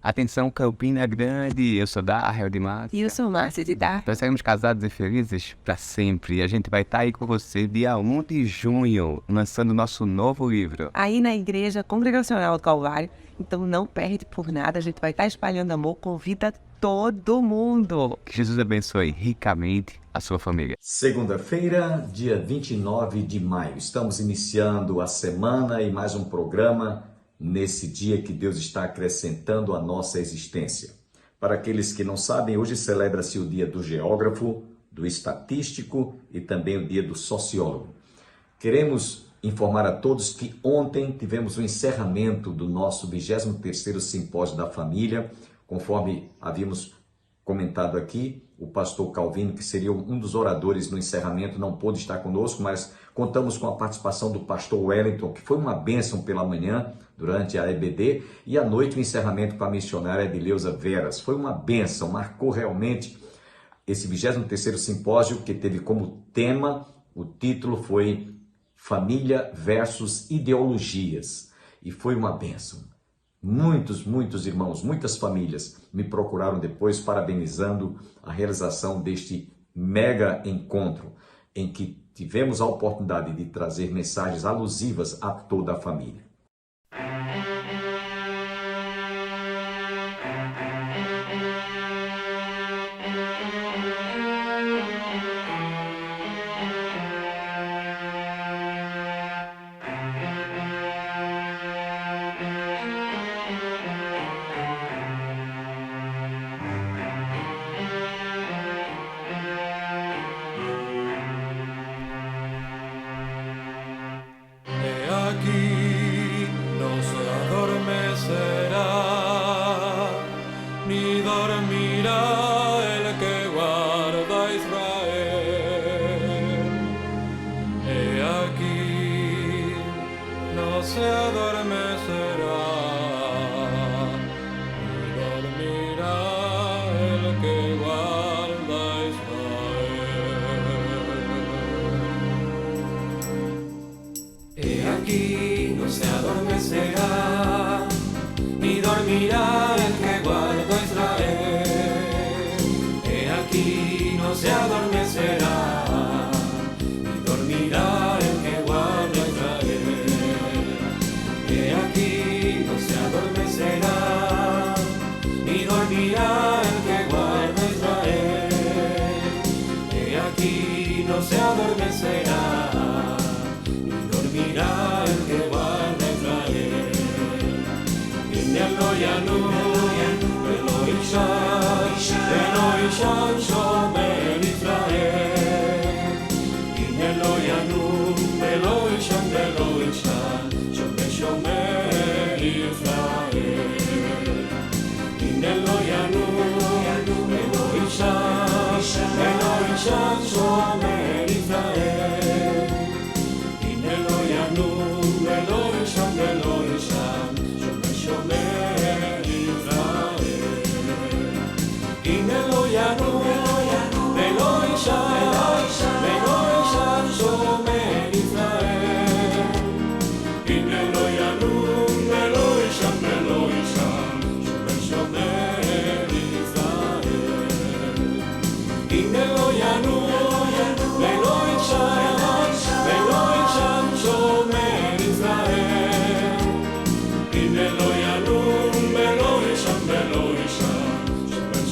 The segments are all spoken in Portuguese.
Atenção, Campina Grande, eu sou Darrell de Márcia. E eu sou Márcia de Dar. Nós seremos casados e felizes para sempre. E a gente vai estar aí com você dia 1 de junho, lançando nosso novo livro. Aí na Igreja Congregacional do Calvário. Então não perde por nada, a gente vai estar espalhando amor, convida todo mundo. Que Jesus abençoe ricamente a sua família. Segunda-feira, dia 29 de maio. Estamos iniciando a semana e mais um programa nesse dia que Deus está acrescentando à nossa existência. Para aqueles que não sabem, hoje celebra-se o dia do geógrafo, do estatístico e também o dia do sociólogo. Queremos informar a todos que ontem tivemos o encerramento do nosso 23º Simpósio da Família, conforme havíamos comentado aqui. O pastor Calvino, que seria um dos oradores no encerramento, não pôde estar conosco, mas contamos com a participação do pastor Wellington, que foi uma bênção pela manhã, durante a EBD, e à noite o encerramento com a missionária Edileuza Veras. Foi uma bênção, marcou realmente esse 23º Simpósio, que teve como tema, o título foi Família versus Ideologias, e foi uma bênção. Muitos irmãos, muitas famílias me procuraram depois parabenizando a realização deste mega encontro, em que tivemos a oportunidade de trazer mensagens alusivas a toda a família. Aquí no se adormecerá, ni dormirá el que guarda a Israel. He aquí no se adormecerá, ni dormirá el que guarda a Israel. He aquí no se adormecerá, ni dormirá el que guarda a Israel. He aquí no se adormecerá, ni dormirá el que guarda a Israel. He aquí no se adormecerá, ni dormirá el que guarda a Israel. He aquí no se adormecerá, dormirá el que guarda Israel. Inne lo yanu, velo ishan shomer Israel. Inne lo yanu, velo ishan shomer Israel. Inne lo yanu, velo ishan shomer Israel.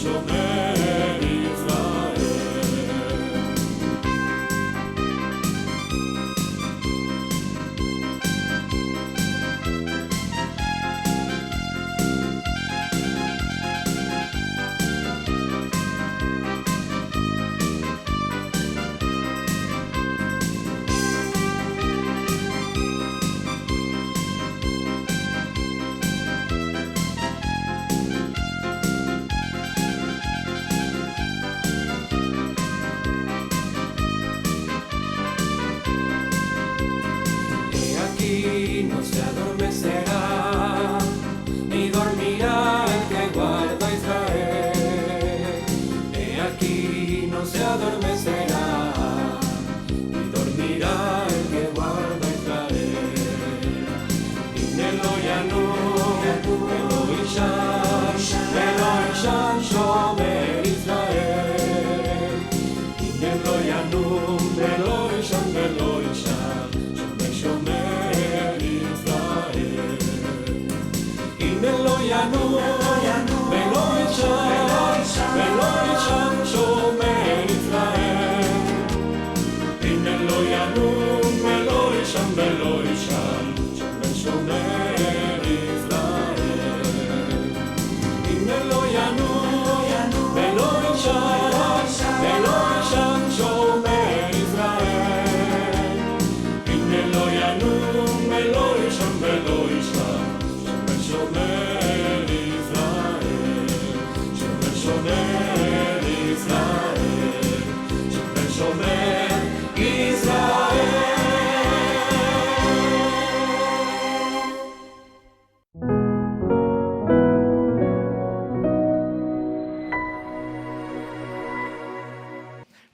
Shomer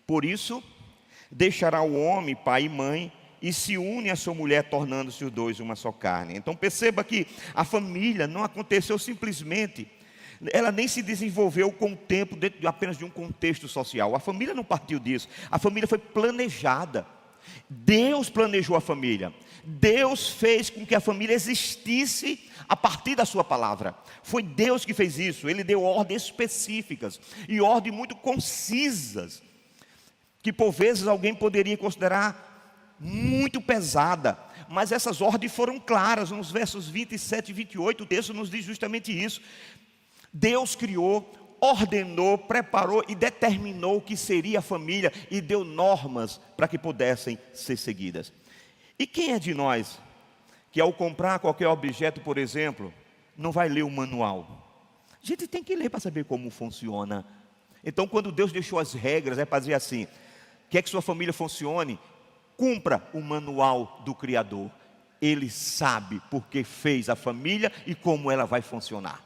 Por isso, deixará o homem pai e mãe e se une à sua mulher, tornando-se os dois uma só carne. Então perceba que a família não aconteceu simplesmente, ela nem se desenvolveu com o tempo dentro apenas de um contexto social. A família não partiu disso, a família foi planejada. Deus planejou a família, Deus fez com que a família existisse a partir da sua palavra. Foi Deus que fez isso. Ele deu ordens específicas e ordens muito concisas, que por vezes alguém poderia considerar muito pesada, mas essas ordens foram claras. Nos versos 27 e 28, o texto nos diz justamente isso. Deus criou, ordenou, preparou e determinou o que seria a família e deu normas para que pudessem ser seguidas. E quem é de nós que ao comprar qualquer objeto, por exemplo, não vai ler o manual? A gente tem que ler para saber como funciona. Então, quando Deus deixou as regras, é para dizer assim: quer que sua família funcione? Cumpra o manual do Criador. Ele sabe porque fez a família e como ela vai funcionar.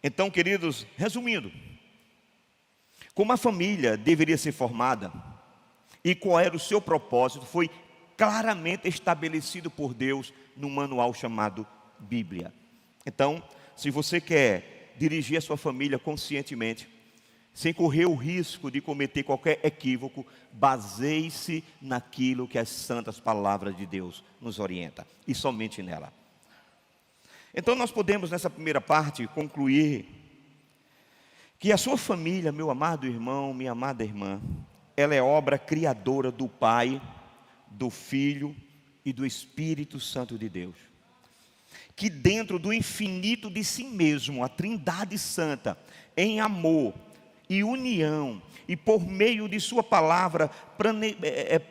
Então, queridos, resumindo, como a família deveria ser formada e qual era o seu propósito, foi claramente estabelecido por Deus no manual chamado Bíblia. Então, se você quer dirigir a sua família conscientemente, sem correr o risco de cometer qualquer equívoco, baseie-se naquilo que as santas palavras de Deus nos orientam, e somente nela. Então nós podemos nessa primeira parte concluir que a sua família, meu amado irmão, minha amada irmã, ela é obra criadora do Pai, do Filho e do Espírito Santo de Deus, que dentro do infinito de si mesmo, a Trindade Santa, em amor e união, e por meio de sua palavra,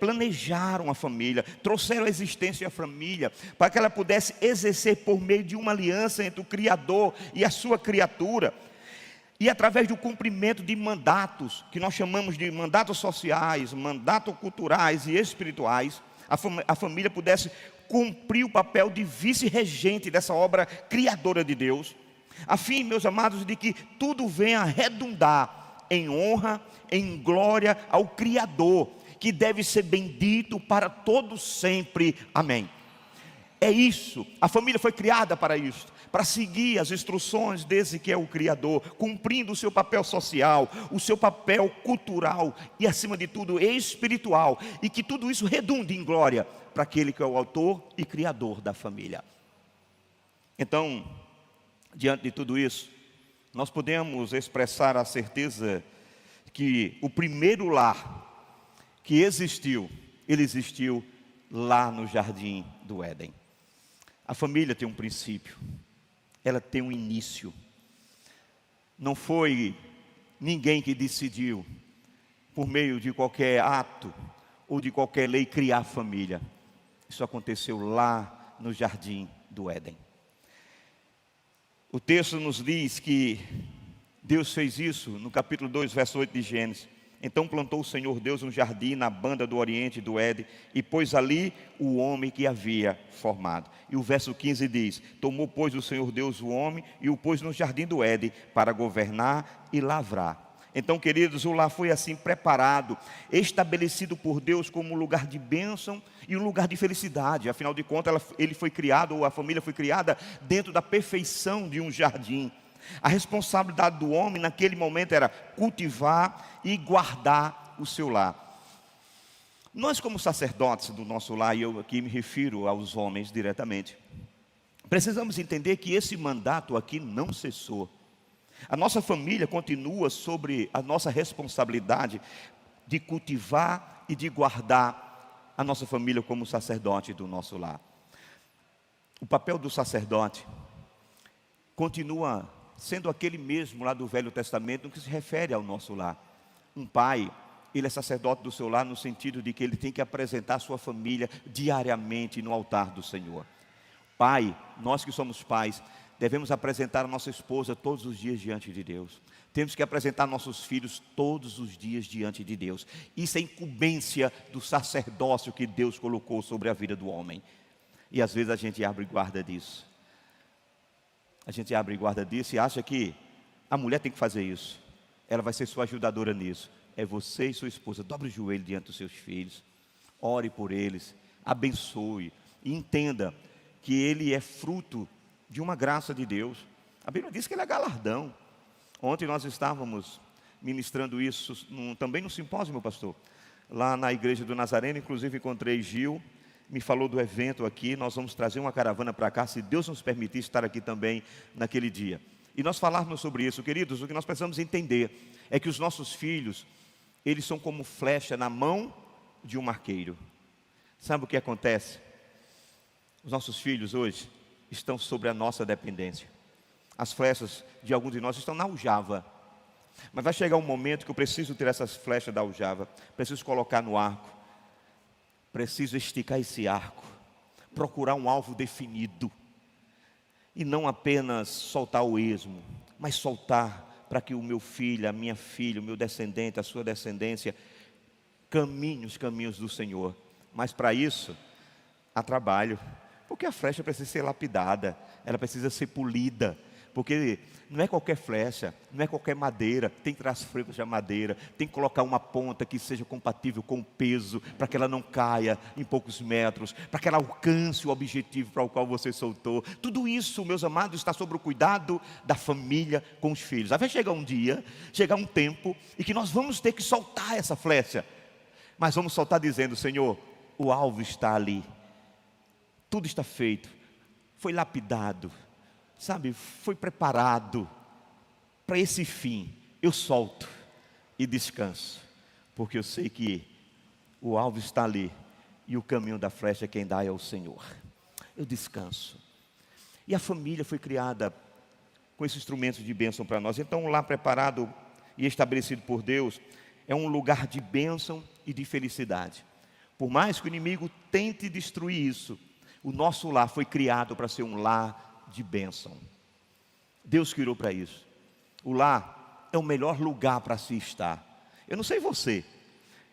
planejaram a família, trouxeram a existência à família, para que ela pudesse exercer por meio de uma aliança entre o Criador e a sua criatura, e através do cumprimento de mandatos, que nós chamamos de mandatos sociais, mandatos culturais e espirituais, a família pudesse cumprir o papel de vice-regente dessa obra criadora de Deus, a fim, meus amados, de que tudo venha a redundar em honra, em glória ao Criador, que deve ser bendito para todos sempre. Amém. É isso, a família foi criada para isso, para seguir as instruções desse que é o Criador, cumprindo o seu papel social, o seu papel cultural e acima de tudo espiritual, e que tudo isso redunde em glória para aquele que é o autor e criador da família. Então, diante de tudo isso, nós podemos expressar a certeza que o primeiro lar que existiu, ele existiu lá no jardim do Éden. A família tem um princípio, ela tem um início. Não foi ninguém que decidiu, por meio de qualquer ato ou de qualquer lei, criar a família. Isso aconteceu lá no jardim do Éden. O texto nos diz que Deus fez isso no capítulo 2, verso 8 de Gênesis. Então plantou o Senhor Deus um jardim na banda do oriente do Éden, e pôs ali o homem que havia formado. E o verso 15 diz: tomou, pois, o Senhor Deus o homem e o pôs no jardim do Éden para governar e lavrar. Então, queridos, o lar foi assim preparado, estabelecido por Deus como um lugar de bênção e um lugar de felicidade. Afinal de contas, ele foi criado, ou a família foi criada dentro da perfeição de um jardim. A responsabilidade do homem naquele momento era cultivar e guardar o seu lar. Nós, como sacerdotes do nosso lar, e eu aqui me refiro aos homens diretamente, precisamos entender que esse mandato aqui não cessou. A nossa família continua sobre a nossa responsabilidade de cultivar e de guardar a nossa família como sacerdote do nosso lar. O papel do sacerdote continua sendo aquele mesmo lá do Velho Testamento, no que se refere ao nosso lar. Um pai, ele é sacerdote do seu lar no sentido de que ele tem que apresentar a sua família diariamente no altar do Senhor. Pai, nós que somos pais, devemos apresentar a nossa esposa todos os dias diante de Deus. Temos que apresentar nossos filhos todos os dias diante de Deus. Isso é incumbência do sacerdócio que Deus colocou sobre a vida do homem. E às vezes a gente abre guarda disso. A gente abre guarda disso e acha que a mulher tem que fazer isso. Ela vai ser sua ajudadora nisso. É você e sua esposa. Dobre o joelho diante dos seus filhos. Ore por eles. Abençoe. E entenda que ele é fruto de uma graça de Deus. A Bíblia diz que ele é galardão. Ontem nós estávamos ministrando isso também no simpósio, meu pastor, lá na igreja do Nazareno. Inclusive encontrei Gil, me falou do evento aqui. Nós vamos trazer uma caravana para cá, se Deus nos permitir estar aqui também naquele dia. E nós falarmos sobre isso, queridos. O que nós precisamos entender é que os nossos filhos, eles são como flecha na mão de um arqueiro. Sabe o que acontece? Os nossos filhos hoje estão sobre a nossa dependência. As flechas de alguns de nós estão na aljava. Mas vai chegar um momento que eu preciso ter essas flechas da aljava. Preciso colocar no arco. Preciso esticar esse arco. Procurar um alvo definido. E não apenas soltar o esmo, mas soltar para que o meu filho, a minha filha, o meu descendente, a sua descendência, caminhe os caminhos do Senhor. Mas para isso, há trabalho. Porque a flecha precisa ser lapidada. Ela precisa ser polida. Porque não é qualquer flecha, não é qualquer madeira, tem que trazer flecha de madeira, tem que colocar uma ponta que seja compatível com o peso, para que ela não caia em poucos metros, para que ela alcance o objetivo para o qual você soltou. Tudo isso, meus amados, está sob o cuidado da família com os filhos. Aí vai chegar um dia, chegar um tempo, em que nós vamos ter que soltar essa flecha, mas vamos soltar dizendo: Senhor, o alvo está ali, tudo está feito, foi lapidado, sabe, foi preparado para esse fim. Eu solto e descanso, porque eu sei que o alvo está ali e o caminho da flecha quem dá é o Senhor. Eu descanso. E a família foi criada com esses instrumentos de bênção para nós. Então, um lar preparado e estabelecido por Deus é um lugar de bênção e de felicidade. Por mais que o inimigo tente destruir isso, o nosso lar foi criado para ser um lar de bênção. Deus criou para isso. O lar é o melhor lugar para se estar. Eu não sei você,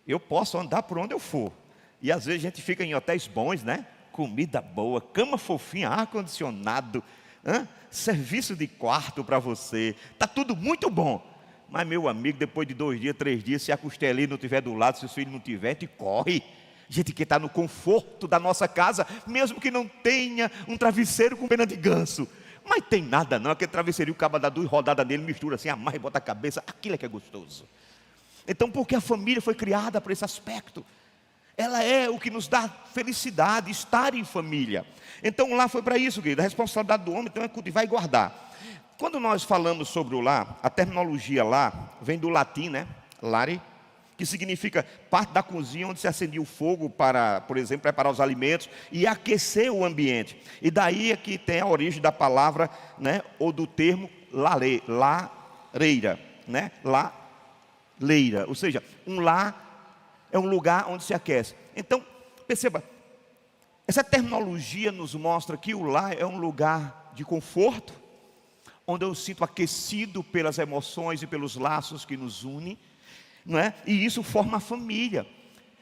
eu posso andar por onde eu for, e às vezes a gente fica em hotéis bons, né? Comida boa, cama fofinha, ar-condicionado, serviço de quarto para você, está tudo muito bom. Mas meu amigo, depois de 2 dias, 3 dias, se a costelinha não estiver do lado, se os filhos não tiver, te corre. Gente que está no conforto da nossa casa, mesmo que não tenha um travesseiro com pena de ganso. Mas tem nada não, aquele travesseirinho, o cabo dá 2 rodadas nele, mistura assim, amarra e bota a cabeça, aquilo é que é gostoso. Então, porque a família foi criada para esse aspecto. Ela é o que nos dá felicidade, estar em família. Então, lá foi para isso, querido. A responsabilidade do homem então é cultivar e guardar. Quando nós falamos sobre o lar, a terminologia lar vem do latim, né? Lare, que significa parte da cozinha onde se acendia o fogo para, por exemplo, preparar os alimentos e aquecer o ambiente. E daí é que tem a origem da palavra, né, ou do termo lareira, né? Lareira, ou seja, um lar é um lugar onde se aquece. Então, perceba, essa terminologia nos mostra que o lar é um lugar de conforto, onde eu sinto aquecido pelas emoções e pelos laços que nos unem, não é? E isso forma a família.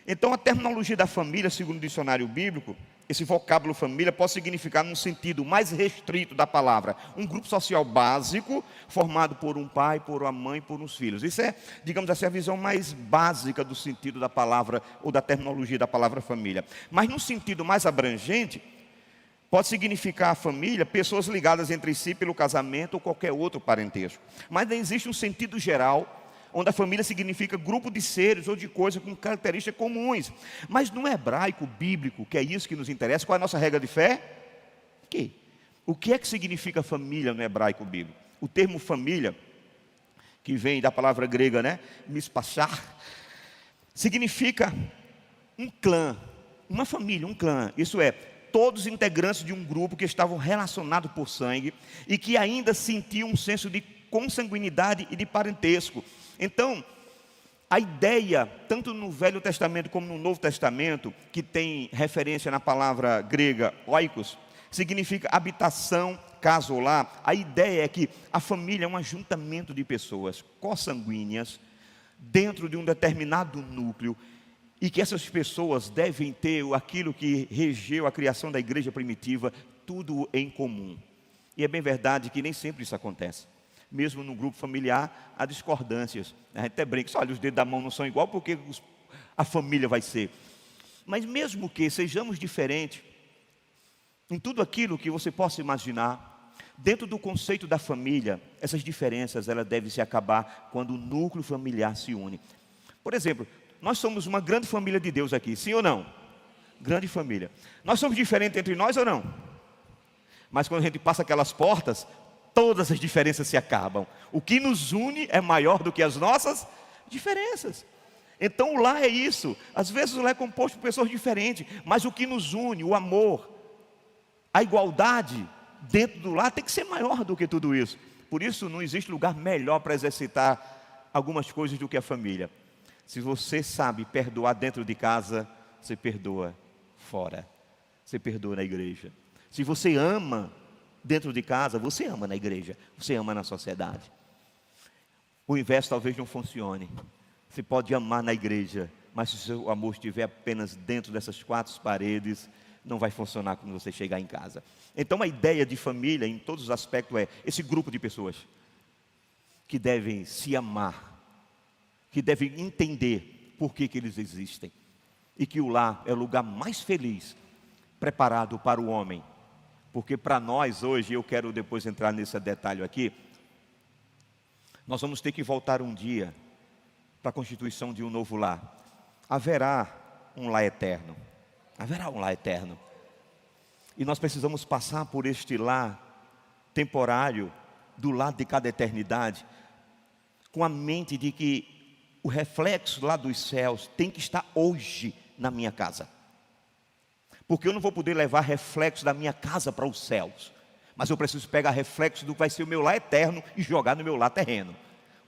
Então a terminologia da família, segundo o dicionário bíblico, esse vocábulo família pode significar num sentido mais restrito da palavra, um grupo social básico, formado por um pai, por uma mãe, por uns filhos. Isso é, digamos assim, a visão mais básica do sentido da palavra, ou da terminologia da palavra família. Mas num sentido mais abrangente, pode significar a família, pessoas ligadas entre si pelo casamento ou qualquer outro parentesco. Mas existe um sentido geral, onde a família significa grupo de seres ou de coisas com características comuns. Mas no hebraico bíblico, que é isso que nos interessa, qual é a nossa regra de fé? O que é que significa família no hebraico bíblico? O termo família, que vem da palavra grega, né? Mispachar, significa um clã, uma família, um clã. Isso é, todos integrantes de um grupo que estavam relacionados por sangue e que ainda sentiam um senso de consanguinidade e de parentesco. Então, a ideia, tanto no Velho Testamento como no Novo Testamento, que tem referência na palavra grega oikos, significa habitação, casa ou lar. A ideia é que a família é um ajuntamento de pessoas consanguíneas dentro de um determinado núcleo, e que essas pessoas devem ter aquilo que regeu a criação da igreja primitiva, tudo em comum. E é bem verdade que nem sempre isso acontece. Mesmo no grupo familiar, há discordâncias. A gente até brinca, olha, os dedos da mão não são igual, porque a família vai ser. Mas mesmo que sejamos diferentes, em tudo aquilo que você possa imaginar, dentro do conceito da família, essas diferenças elas devem se acabar quando o núcleo familiar se une. Por exemplo, nós somos uma grande família de Deus aqui, sim ou não? Grande família. Nós somos diferentes entre nós ou não? Mas quando a gente passa aquelas portas, todas as diferenças se acabam. O que nos une é maior do que as nossas diferenças. Então o lar é isso. Às vezes o lar é composto por pessoas diferentes, mas o que nos une, o amor, a igualdade dentro do lar tem que ser maior do que tudo isso. Por isso não existe lugar melhor para exercitar algumas coisas do que a família. Se você sabe perdoar dentro de casa, você perdoa fora. Você perdoa na igreja. Se você ama dentro de casa, você ama na igreja, você ama na sociedade. O inverso talvez não funcione. Você pode amar na igreja, mas se o seu amor estiver apenas dentro dessas quatro paredes, não vai funcionar quando você chegar em casa. Então a ideia de família, em todos os aspectos, é esse grupo de pessoas que devem se amar, que devem entender por que eles existem, e que o lar é o lugar mais feliz, preparado para o homem. Porque para nós hoje, eu quero depois entrar nesse detalhe aqui, nós vamos ter que voltar um dia para a constituição de um novo lar. Haverá um lar eterno. Haverá um lar eterno. E nós precisamos passar por este lar temporário, do lado de cada eternidade, com a mente de que o reflexo lá dos céus tem que estar hoje na minha casa. Porque eu não vou poder levar reflexo da minha casa para os céus, mas eu preciso pegar reflexo do que vai ser o meu lar eterno e jogar no meu lar terreno,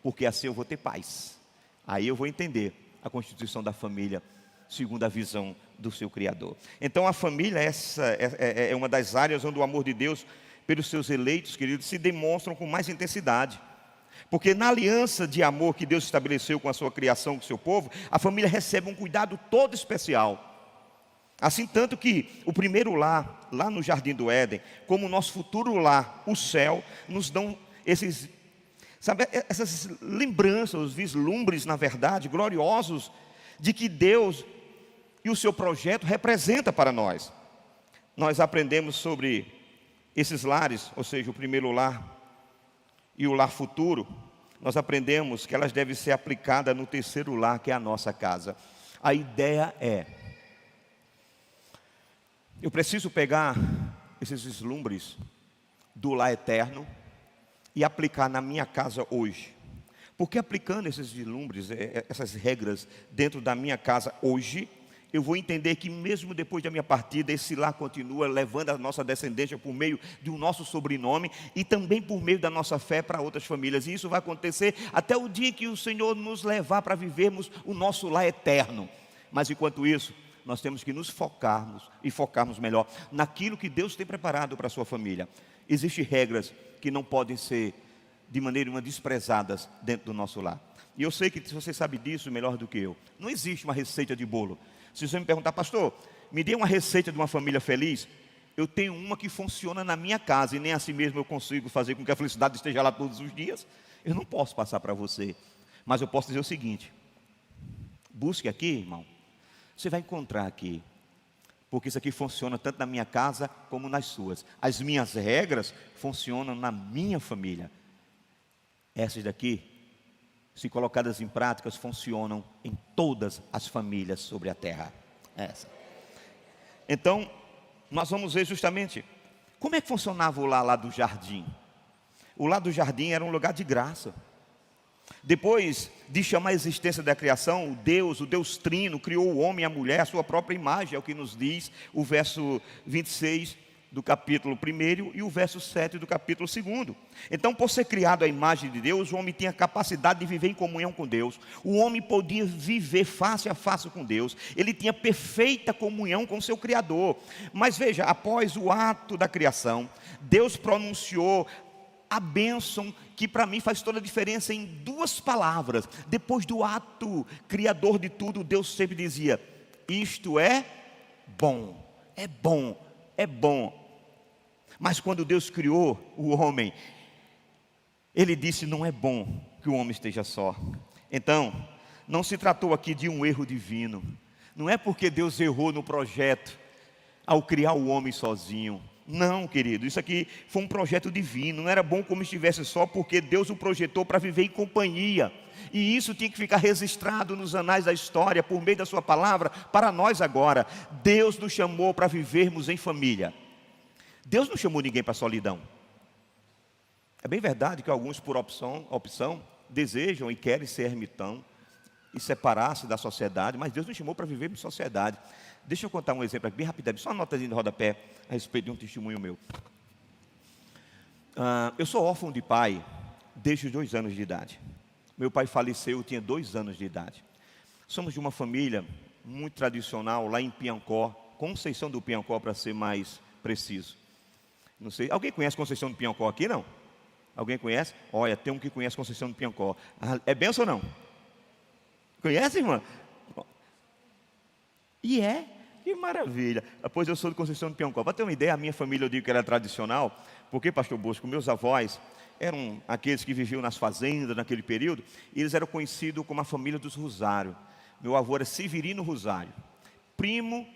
porque assim eu vou ter paz. Aí eu vou entender a constituição da família segundo a visão do seu Criador. Então a família é uma das áreas onde o amor de Deus pelos seus eleitos, queridos, se demonstram com mais intensidade. Porque na aliança de amor que Deus estabeleceu com a sua criação, com o seu povo, a família recebe um cuidado todo especial. Assim tanto que o primeiro lar, lá no Jardim do Éden, como o nosso futuro lar, o céu, nos dão essas lembranças, os vislumbres, na verdade, gloriosos, de que Deus e o seu projeto representa para nós. Nós aprendemos sobre esses lares, ou seja, o primeiro lar e o lar futuro. Nós aprendemos que elas devem ser aplicadas no terceiro lar, que é a nossa casa. A ideia é, eu preciso pegar esses vislumbres do lar eterno e aplicar na minha casa hoje. Porque aplicando esses vislumbres, essas regras dentro da minha casa hoje, eu vou entender que mesmo depois da minha partida, esse lar continua levando a nossa descendência por meio do nosso sobrenome e também por meio da nossa fé para outras famílias. E isso vai acontecer até o dia que o Senhor nos levar para vivermos o nosso lar eterno. Mas enquanto isso, nós temos que nos focarmos melhor naquilo que Deus tem preparado para a sua família. Existem regras que não podem ser de maneira nenhuma desprezadas dentro do nosso lar. E eu sei que você sabe disso melhor do que eu. Não existe uma receita de bolo. Se você me perguntar, pastor, me dê uma receita de uma família feliz, eu tenho uma que funciona na minha casa, e nem assim mesmo eu consigo fazer com que a felicidade esteja lá todos os dias. Eu não posso passar para você, mas eu posso dizer o seguinte: busque aqui, irmão, você vai encontrar aqui, porque isso aqui funciona tanto na minha casa como nas suas. As minhas regras funcionam na minha família. Essas daqui, se colocadas em práticas, funcionam em todas as famílias sobre a terra. Essa. Então, nós vamos ver justamente como é que funcionava o lar lá do jardim. O lar do jardim era um lugar de graça. Depois de chamar a existência da criação, o Deus Trino, criou o homem e a mulher, a sua própria imagem, é o que nos diz o verso 26 do capítulo 1 e o verso 7 do capítulo 2. Então, por ser criado à imagem de Deus, o homem tinha a capacidade de viver em comunhão com Deus. O homem podia viver face a face com Deus. Ele tinha perfeita comunhão com seu Criador. Mas veja, após o ato da criação, Deus pronunciou a bênção que para mim faz toda a diferença em duas palavras. Depois do ato criador de tudo, Deus sempre dizia: isto é bom, é bom, é bom. Mas quando Deus criou o homem, Ele disse: não é bom que o homem esteja só. Então, não se tratou aqui de um erro divino. Não é porque Deus errou no projeto ao criar o homem sozinho. Não, querido, isso aqui foi um projeto divino. Não era bom como estivesse só, porque Deus o projetou para viver em companhia. E isso tinha que ficar registrado nos anais da história, por meio da sua palavra, para nós agora. Deus nos chamou para vivermos em família. Deus não chamou ninguém para a solidão. É bem verdade que alguns, por opção, desejam e querem ser ermitão e separar-se da sociedade, mas Deus nos chamou para viver em sociedade. Deixa eu contar um exemplo aqui, bem rapidamente, só uma notazinha de rodapé a respeito de um testemunho meu. Eu sou órfão de pai desde os 2 anos de idade. Meu pai faleceu, eu tinha 2 anos de idade. Somos de uma família muito tradicional lá em Piancó, Conceição do Piancó, para ser mais preciso. Não sei, alguém conhece Conceição do Piancó aqui, não? Alguém conhece? Olha, tem um que conhece Conceição do Piancó. É benção ou não? Conhece, irmã? E é? Que maravilha. Pois eu sou de Conceição do Piancó. Para ter uma ideia, a minha família, eu digo que era tradicional, porque, pastor Bosco, meus avós eram aqueles que viviam nas fazendas naquele período, e eles eram conhecidos como a família dos Rosário. Meu avô era Severino Rosário, primo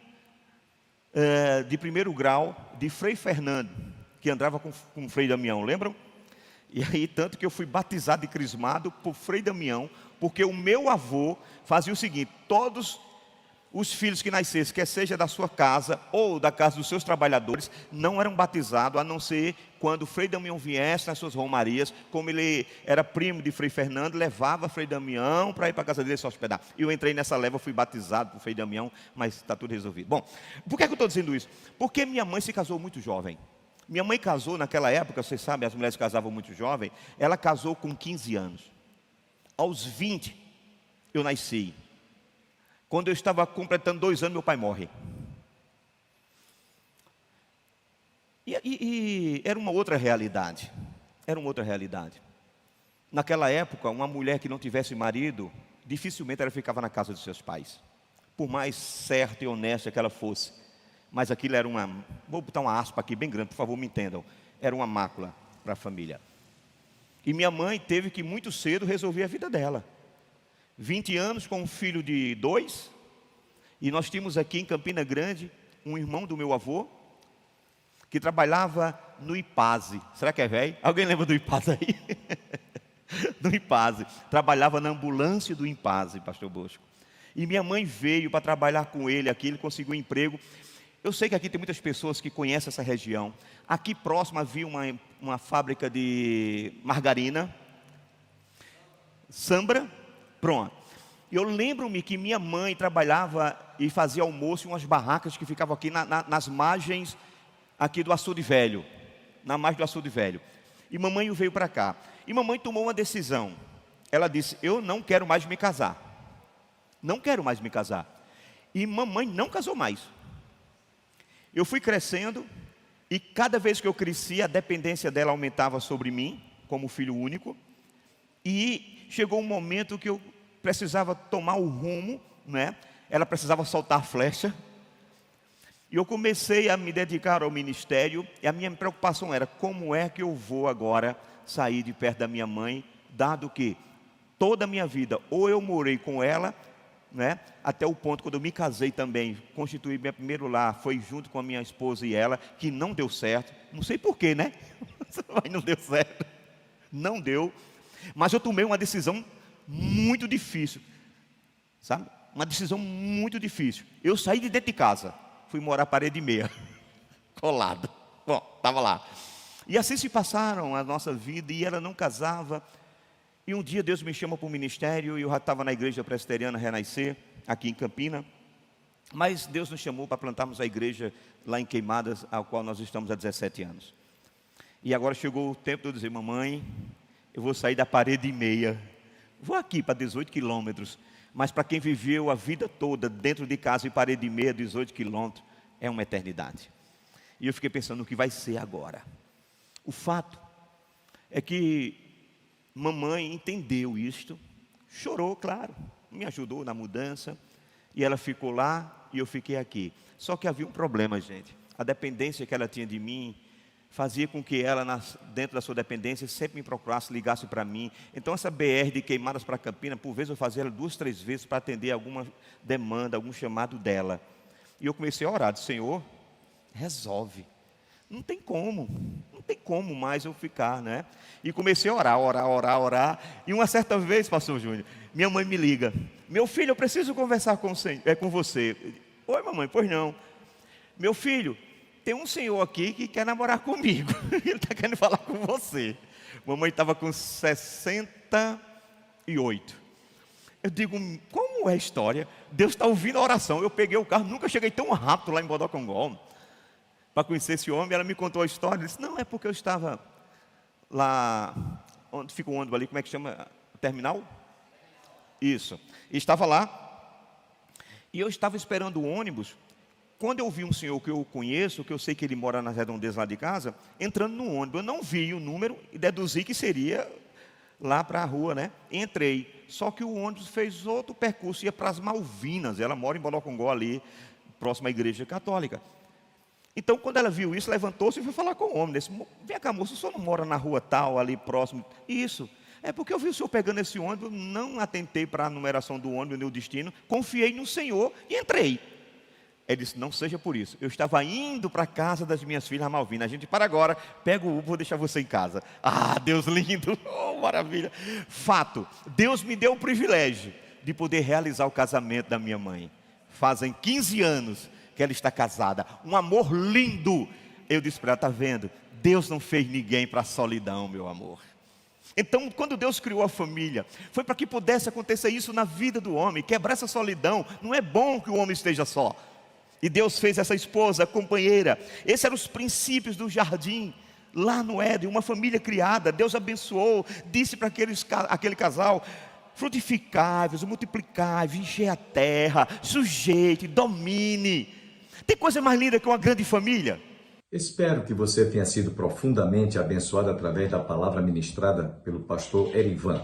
de 1º grau de Frei Fernando, que andava com Frei Damião, lembram? E aí, tanto que eu fui batizado e crismado por Frei Damião, porque o meu avô fazia o seguinte: todos os filhos que nascessem, quer seja da sua casa ou da casa dos seus trabalhadores, não eram batizados, a não ser quando Frei Damião viesse nas suas romarias. Como ele era primo de Frei Fernando, levava Frei Damião para ir para a casa dele se hospedar. E eu entrei nessa leva, fui batizado por Frei Damião, mas está tudo resolvido. Bom, por que eu estou dizendo isso? Porque minha mãe se casou muito jovem. Minha mãe casou naquela época, vocês sabem, as mulheres casavam muito jovem. Ela casou com 15 anos. Aos 20, eu nasci. Quando eu estava completando 2 anos, meu pai morre. E era uma outra realidade. Era uma outra realidade. Naquela época, uma mulher que não tivesse marido, dificilmente ela ficava na casa dos seus pais. Por mais certa e honesta que ela fosse. Mas aquilo era uma... Vou botar uma aspa aqui bem grande, por favor, me entendam. Era uma mácula para a família. E minha mãe teve que muito cedo resolver a vida dela. 20 anos com um filho de 2, e nós tínhamos aqui em Campina Grande um irmão do meu avô, que trabalhava no IPASE. Será que é velho? Alguém lembra do IPASE aí? Do IPASE. Trabalhava na ambulância do IPASE, pastor Bosco. E minha mãe veio para trabalhar com ele aqui, ele conseguiu um emprego. Eu sei que aqui tem muitas pessoas que conhecem essa região. Aqui próximo havia uma fábrica de margarina, Sambra. Pronto. Eu lembro-me que minha mãe trabalhava e fazia almoço em umas barracas que ficavam aqui nas margens aqui do Açude Velho. Na margem do Açude Velho. E mamãe veio para cá. E mamãe tomou uma decisão. Ela disse: eu não quero mais me casar. Não quero mais me casar. E mamãe não casou mais. Eu fui crescendo e cada vez que eu crescia, a dependência dela aumentava sobre mim, como filho único. E chegou um momento que eu precisava tomar o rumo, né? Ela precisava soltar a flecha. E eu comecei a me dedicar ao ministério. E a minha preocupação era: como é que eu vou agora sair de perto da minha mãe, dado que toda a minha vida, ou eu morei com ela, né? Até o ponto, quando eu me casei também, constituí meu primeiro lar, foi junto com a minha esposa e ela, que não deu certo. Não sei porquê, né? Mas não deu certo. Não deu. Mas eu tomei uma decisão muito difícil, sabe? Uma decisão muito difícil. Eu saí de dentro de casa, fui morar parede e meia, colado. Bom, estava lá. E assim se passaram a nossa vida, e ela não casava. E um dia Deus me chama para o ministério, e eu já estava na igreja presbiteriana Renascer, aqui em Campina. Mas Deus nos chamou para plantarmos a igreja lá em Queimadas, a qual nós estamos há 17 anos. E agora chegou o tempo de eu dizer: mamãe, eu vou sair da parede e meia, vou aqui para 18 quilômetros. Mas para quem viveu a vida toda dentro de casa e parede e meia, 18 quilômetros, é uma eternidade. E eu fiquei pensando no que vai ser agora. O fato é que mamãe entendeu isto, chorou, claro, me ajudou na mudança, e ela ficou lá e eu fiquei aqui. Só que havia um problema, gente. A dependência que ela tinha de mim fazia com que ela, dentro da sua dependência, sempre me procurasse, ligasse para mim. Então essa BR de Queimadas para Campina, por vezes eu fazia ela 2, 3 vezes para atender alguma demanda, algum chamado dela. E eu comecei a orar: Senhor, resolve. Não tem como mais eu ficar, né? E comecei a orar. E uma certa vez, pastor Júnior, minha mãe me liga: meu filho, eu preciso conversar com você. Oi, mamãe, pois não. Meu filho, tem um senhor aqui que quer namorar comigo. Ele está querendo falar com você. Mamãe estava com 68. Eu digo: como é a história? Deus está ouvindo a oração. Eu peguei o carro, nunca cheguei tão rápido lá em Bodocongó para conhecer esse homem. Ela me contou a história. Disse: não, é porque eu estava lá, onde fica o ônibus ali, como é que chama? Terminal? Isso. E estava lá, e eu estava esperando o ônibus, quando eu vi um senhor que eu conheço, que eu sei que ele mora nas redondezas lá de casa, entrando no ônibus. Eu não vi o número e deduzi que seria lá para a rua, né? Entrei, só que o ônibus fez outro percurso, ia para as Malvinas. Ela mora em Bodocongó ali, próximo à igreja católica. Então, quando ela viu isso, levantou-se e foi falar com o homem. Disse: vem cá, moço, o senhor não mora na rua tal, ali próximo? Isso. É porque eu vi o senhor pegando esse ônibus, não atentei para a numeração do ônibus, nem o destino, confiei no Senhor e entrei. Ele disse: não seja por isso, eu estava indo para a casa das minhas filhas Malvinas. A gente para agora, pega o Uber, vou deixar você em casa. Ah, Deus lindo, oh, maravilha. Fato, Deus me deu o privilégio de poder realizar o casamento da minha mãe. Fazem 15 anos que ela está casada, um amor lindo. Eu disse para ela: está vendo, Deus não fez ninguém para a solidão, meu amor. Então, quando Deus criou a família, foi para que pudesse acontecer isso na vida do homem, quebrar essa solidão. Não é bom que o homem esteja só. E Deus fez essa esposa, companheira. Esses eram os princípios do jardim, lá no Éden, uma família criada. Deus abençoou, disse para aquele casal: frutificai-vos, multiplicai-vos, enchei a terra, sujeite, domine. Tem coisa mais linda que uma grande família? Espero que você tenha sido profundamente abençoado através da palavra ministrada pelo pastor Erivan.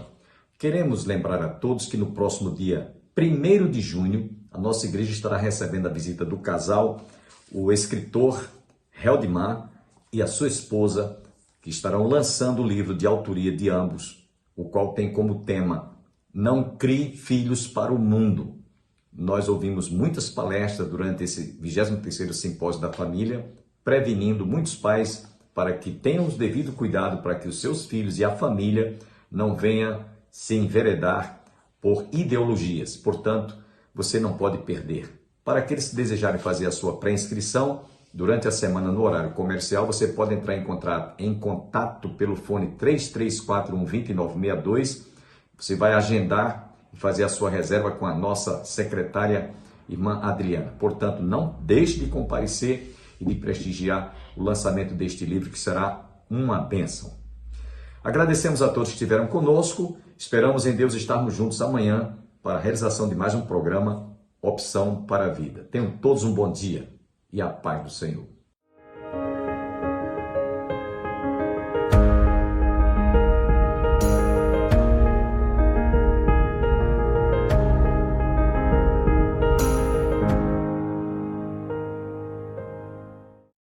Queremos lembrar a todos que no próximo dia 1º de junho, a nossa igreja estará recebendo a visita do casal, o escritor Heldmar e a sua esposa, que estarão lançando o livro de autoria de ambos, o qual tem como tema: Não crie filhos para o mundo. Nós ouvimos muitas palestras durante esse 23º Simpósio da Família, prevenindo muitos pais para que tenham o devido cuidado para que os seus filhos e a família não venham se enveredar por ideologias. Portanto, você não pode perder. Para aqueles que desejarem fazer a sua pré-inscrição, durante a semana no horário comercial, você pode entrar em contato pelo fone 3341-2962. Você vai agendar e fazer a sua reserva com a nossa secretária, irmã Adriana. Portanto, não deixe de comparecer e de prestigiar o lançamento deste livro, que será uma bênção. Agradecemos a todos que estiveram conosco. Esperamos em Deus estarmos juntos amanhã para a realização de mais um programa Opção para a Vida. Tenham todos um bom dia e a paz do Senhor.